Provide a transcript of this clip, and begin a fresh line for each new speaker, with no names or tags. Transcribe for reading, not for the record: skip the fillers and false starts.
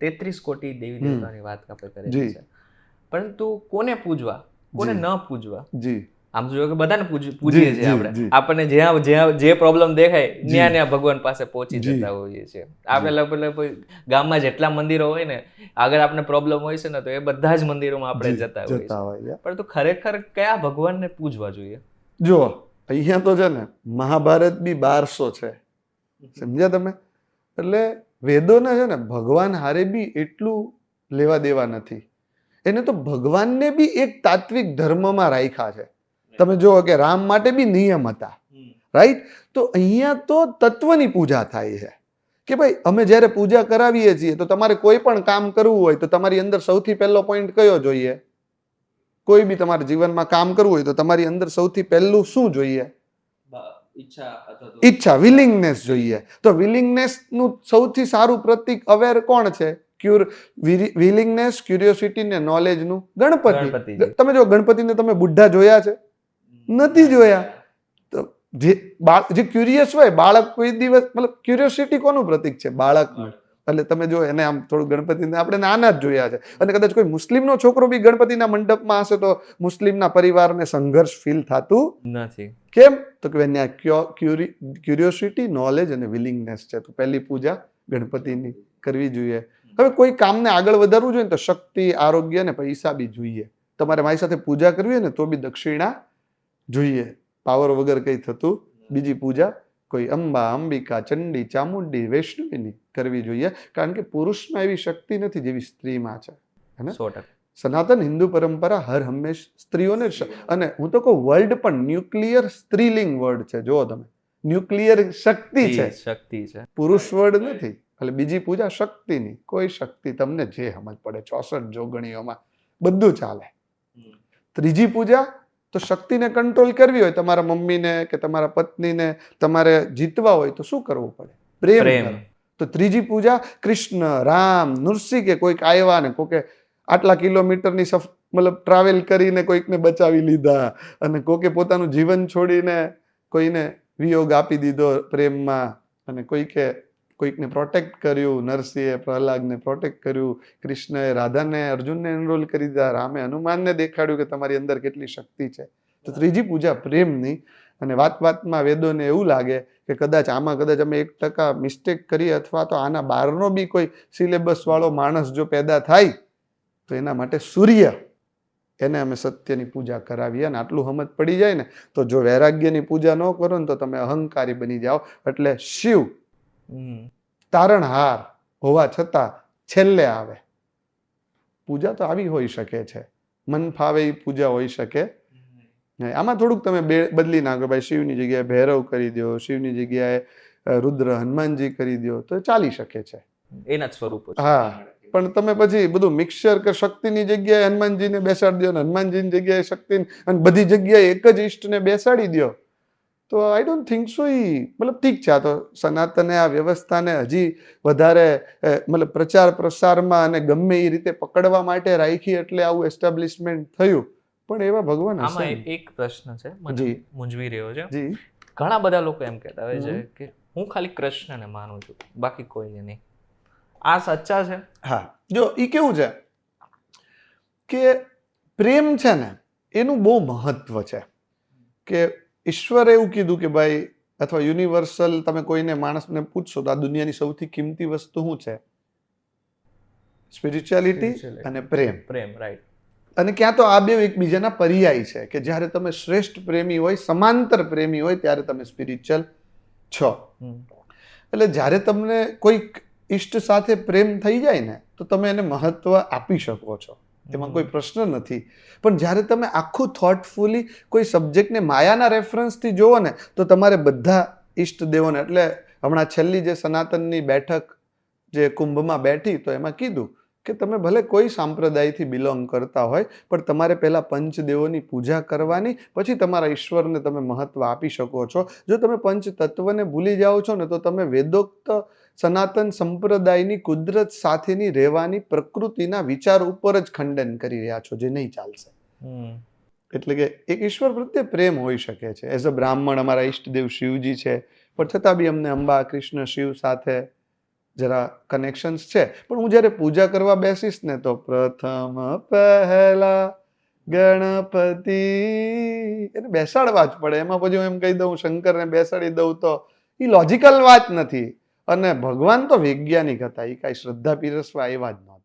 33 કોટી દેવી દેવતાની વાત આપણે કરેલી છે, પરંતુ કોને પૂજવા, કોને ન પૂજવા? આમ જો કે બધાને પૂજીએ છીએ આપણે, આપણને જ્યાં જે પ્રોબ્લેમ દેખાય ત્યાં ભગવાન પાસે પહોંચી જતા હોઈએ છીએ આપણે. લગભગ ગામમાં જેટલા મંદિરો હોય ને, આગળ આપણે પ્રોબ્લેમ હોય છે ને, તો એ બધા જ મંદિરોમાં આપણે જતા હોઈએ છીએ. પરંતુ ખરેખર કયા ભગવાનને પૂજવા જોઈએ?
જો અહીંયા તો છે ને, મહાભારત બી 1200 છે, સમજ્યા તમે? એટલે વેદોને છે ને ભગવાન હારે બી એટલું લેવા દેવા નથી. એને તો ભગવાનને બી એક તાત્વિક ધર્મમાં રાખ્યા છે. તમે જુઓ કે રામ માટે બી નિયમ હતા, રાઈટ? તો અહીંયા તો તત્વની પૂજા થાય છે કે ભાઈ અમે જ્યારે પૂજા કરાવીએ છીએ તો તમારે કોઈ પણ કામ કરવું હોય તો તમારી અંદર સૌથી પહેલો પોઈન્ટ કયો જોઈએ? કોઈ બી તમારા જીવનમાં કામ કરવું હોય તો તમારી અંદર સૌથી પહેલું શું જોઈએ? ઈચ્છા, વિલિંગનેસ જોઈએ. તો વિલિંગનેસ નું સૌથી સારું પ્રતીક અવેર કોણ છે? વિલિંગનેસ, ક્યુરિયોસિટી ને નોલેજ નું ગણપતિ. તમે જો ગણપતિને તમે બુઢા જોયા છે? નથી જોયા. તો જે ક્યુરિયસ હોય બાળક, કોઈ દિવસ મતલબ ક્યુરિયોસિટી કોનું પ્રતીક છે? બાળકનું. એટલે તમે જો એને આમ થોડું ગણપતિને આપણે નાના જ જોયા છે. અને કદાચ કોઈ મુસ્લિમનો છોકરો બી ગણપતિના મંડપમાં હશે તો મુસ્લિમના પરિવારને સંઘર્ષ ફીલ થતું
નથી.
કેમ? તો કે ક્યુરિયોસિટી, નોલેજ અને વિલિંગનેસ છે. તો પહેલી પૂજા ગણપતિની કરવી જોઈએ. હવે કોઈ કામને આગળ વધારવું જોઈએ ને તો શક્તિ, આરોગ્ય ને પૈસા બી જોઈએ. તમારે મારી સાથે પૂજા કરવી હોય ને તો બી દક્ષિણા જોઈએ. પાવર વગર કઈ થતું. બીજી પૂજા કોઈ અંબા, અંબિકા, ચંડી, ચામુંડી, વૈષ્ણવીની કરવી જોઈએ. કારણ કે પુરુષમાં એવી શક્તિ નથી જેવી સ્ત્રીમાં છે. સનાતન હિન્દુ પરંપરા હર હંમેશ સ્ત્રીઓને, અને હું તો કહું વર્લ્ડ પણ ન્યુક્લિયર સ્ત્રીલિંગ વર્ડ છે. જો તમે ન્યુક્લિયર શક્તિ છે, પુરુષ વર્ડ નથી. એટલે બીજી પૂજા શક્તિની. કોઈ શક્તિ તમને જે સમજ પડે, 64 જોગણીઓમાં બધું ચાલે. ત્રીજી પૂજા તો શક્તિને કંટ્રોલ કરવી હોય, તમારા મમ્મીને કે તમારા પત્નીને તમારે જીતવા હોય તો શું કરવું પડે? પ્રેમ. તો ત્રીજી પૂજા કૃષ્ણ, રામ, નૃસિંહ કે કોઈક આવ્યા ને કોકે આટલા કિલોમીટરની મતલબ ટ્રાવેલ કરીને કોઈકને બચાવી લીધા, અને કોકે પોતાનું જીવન છોડીને કોઈને વિયોગ આપી દીધો પ્રેમમાં, અને કોઈકને પ્રોટેક્ટ કર્યું. નરસિંહે પ્રહલાદને પ્રોટેક્ટ કર્યું, કૃષ્ણએ રાધાને, અર્જુનને એનરોલ કરી દીધા, રામે હનુમાનને દેખાડ્યું કે તમારી અંદર કેટલી શક્તિ છે. તો ત્રીજી પૂજા પ્રેમની. અને વાતમાં વેદોને એવું લાગે કે કદાચ આમાં કદાચ અમે 1% મિસ્ટેક કરીએ, અથવા તો આના બહારનો બી કોઈ સિલેબસ વાળો માણસ જો પેદા થાય તો એના માટે સૂર્ય, એને અમે સત્યની પૂજા કરાવીએ. અને આટલું સમજ પડી જાય ને તો જો વૈરાગ્યની પૂજા ન કરો ને તો તમે અહંકારી બની જાઓ. એટલે શિવ તારણહાર હોવા છતાં છેલ્લે આવે. પૂજા તો આવી હોઈ શકે છે, મન ફાવે એ પૂજા હોઈ શકે. આમાં થોડુંક તમે બદલી નાખો, ભાઈ શિવની જગ્યાએ ભૈરવ કરી દો, શિવની જગ્યાએ રુદ્ર હનુમાનજી કરી દો તો ચાલી શકે છે,
એના જ સ્વરૂપો.
હા, પણ તમે પછી બધું મિક્સચર કે શક્તિની જગ્યાએ હનુમાનજીને બેસાડી દો, હનુમાનજીની જગ્યાએ શક્તિ, અને બધી જગ્યાએ એક જ ઈષ્ટને બેસાડી દો, તો આઈ ડોન્ટ થિંક સો. મતલબ ઠીક છે, આ તો સનાતને આ વ્યવસ્થાને હજી વધારે મતલબ પ્રચાર પ્રસારમાં અને ગમે એ રીતે પકડવા માટે રાખી, એટલે આવું એસ્ટાબ્લિશમેન્ટ થયું. પણ એવા ભગવાન હશે.
આમાં એક પ્રશ્ન છે, મને મૂંઝવી રહ્યો છે. ઘણા બધા લોકો એમ કહેતા હોય છે કે હું ખાલી કૃષ્ણને માનું છું, બાકી કોઈને નહીં. આ સચ્ચા છે?
હા, જો એ કેવું છે કે પ્રેમ છે ને એનું બહુ મહત્વ છે. કે ઈશ્વરે એવું કીધું કે ભાઈ, અથવા યુનિવર્સલ, તમે કોઈને માણસને પૂછશો તો આ દુનિયાની સૌથી કિંમતી વસ્તુ શું છે? સ્પિરિચ્યુઆલિટી અને પ્રેમ.
રાઈટ.
અને ક્યાં તો આ બે એકબીજાના પર્યાય છે, કે જ્યારે તમે શ્રેષ્ઠ પ્રેમી હોય, સમાંતર પ્રેમી હોય, ત્યારે તમે સ્પિરિચ્યુઅલ છો. એટલે જ્યારે તમને કોઈક ઈષ્ટ સાથે પ્રેમ થઈ જાય ને તો તમે એને મહત્વ આપી શકો છો, એમાં કોઈ પ્રશ્ન નથી. પણ જ્યારે તમે આખું થોટફુલી કોઈ સબ્જેક્ટને માયાના રેફરન્સથી જુઓ ને તો તમારે બધા ઈષ્ટ દેવોને, એટલે હમણાં છેલ્લી જે સનાતનની બેઠક જે કુંભમાં બેઠી, તો એમાં કીધું કે તમે ભલે કોઈ સંપ્રદાયથી બિલોંગ કરતા હોય, પણ તમારે પહેલા પંચદેવોની પૂજા કરવાની, પછી તમારા ઈશ્વરને તમે મહત્વ આપી શકો છો. જો તમે પંચ તત્વને ભૂલી જાઓ છો ને તો તમે વેદોક્ત સનાતન સંપ્રદાયની કુદરત સાથેની રહેવાની પ્રકૃતિના વિચાર ઉપર જ ખંડન કરી રહ્યા છો, જે નહીં ચાલશે. એટલે કે એક ઈશ્વર પ્રત્યે પ્રેમ હોઈ શકે છે. એઝ અ બ્રાહ્મણ અમારા ઈષ્ટદેવ શિવજી છે, પણ છતાં બી અમને અંબા, કૃષ્ણ, શિવ સાથે જરા કનેક્શન્સ છે. પણ હું જ્યારે પૂજા કરવા બેસીશ ને તો પ્રથમ પહેલા ગણપતિ એને બેસાડવા જ પડે. એમાં પછી હું એમ કહી દઉં શંકરને બેસાડી દઉં તો એ લોજિકલ વાત નથી. અને ભગવાન તો વૈજ્ઞાનિક હતા, એ કાંઈ શ્રદ્ધા પીરસવા એવા જ નહોતા.